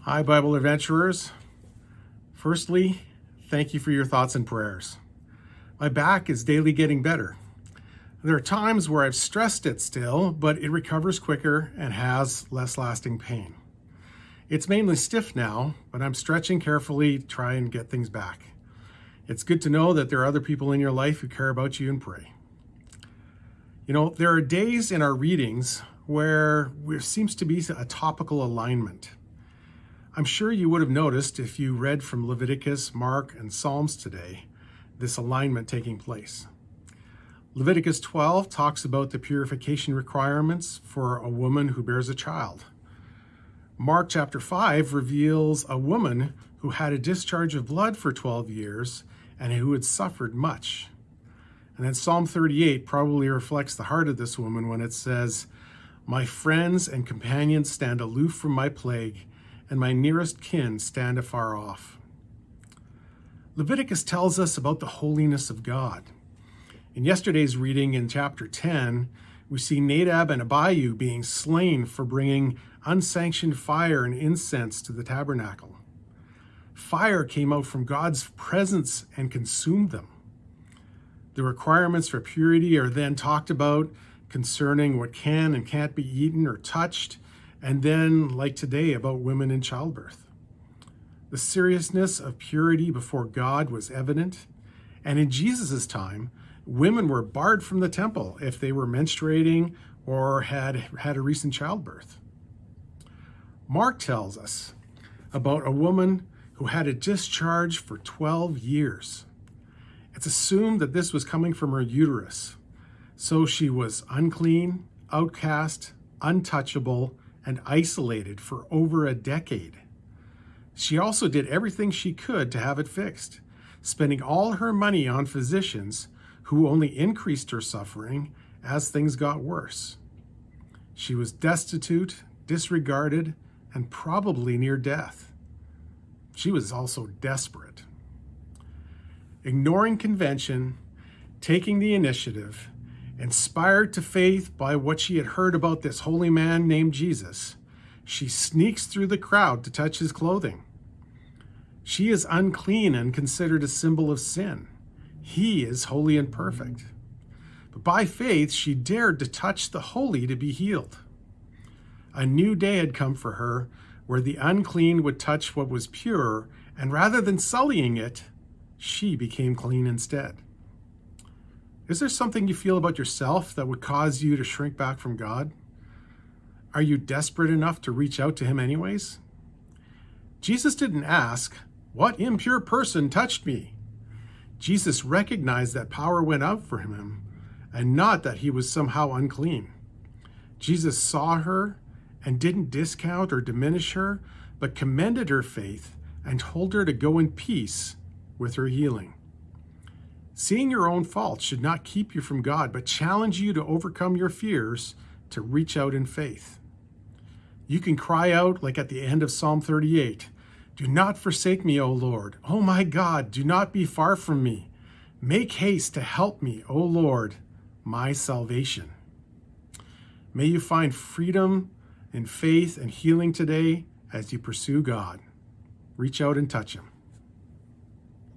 Hi, Bible adventurers. Firstly, thank you for your thoughts and prayers. My back is daily getting better. There are times where I've stressed it still, but it recovers quicker and has less lasting pain. It's mainly stiff now, but I'm stretching carefully to try and get things back. It's good to know that there are other people in your life who care about you and pray. You know, there are days in our readings where there seems to be a topical alignment. I'm sure you would have noticed if you read from Leviticus, Mark, and Psalms today, this alignment taking place. Leviticus 12 talks about the purification requirements for a woman who bears a child. Mark chapter 5 reveals a woman who had a discharge of blood for 12 years and who had suffered much. And then Psalm 38 probably reflects the heart of this woman when it says, "My friends and companions stand aloof from my plague, and my nearest kin stand afar off." Leviticus tells us about the holiness of God. In yesterday's reading in chapter 10, we see Nadab and Abihu being slain for bringing unsanctioned fire and incense to the tabernacle. Fire came out from God's presence and consumed them. The requirements for purity are then talked about concerning what can and can't be eaten or touched, and then, like today, about women in childbirth. The seriousness of purity before God was evident, and in Jesus' time, women were barred from the temple if they were menstruating or had a recent childbirth. Mark tells us about a woman who had a discharge for 12 years. It's assumed that this was coming from her uterus, so she was unclean, outcast, untouchable, and isolated for over a decade. She also did everything she could to have it fixed, spending all her money on physicians who only increased her suffering as things got worse. She was destitute, disregarded, and probably near death. She was also desperate. Ignoring convention, taking the initiative, inspired to faith by what she had heard about this holy man named Jesus, she sneaks through the crowd to touch his clothing. She is unclean and considered a symbol of sin. He is holy and perfect. But by faith, she dared to touch the holy to be healed. A new day had come for her where the unclean would touch what was pure, and rather than sullying it, she became clean instead. Is there something you feel about yourself that would cause you to shrink back from God? Are you desperate enough to reach out to him anyways? Jesus didn't ask, "What impure person touched me?" Jesus recognized that power went out for him, and not that he was somehow unclean. Jesus saw her and didn't discount or diminish her, but commended her faith and told her to go in peace with her healing. Seeing your own faults should not keep you from God, but challenge you to overcome your fears to reach out in faith. You can cry out like at the end of Psalm 38, "Do not forsake me, O Lord. O my God, do not be far from me. Make haste to help me, O Lord, my salvation." May you find freedom in faith and healing today as you pursue God. Reach out and touch him.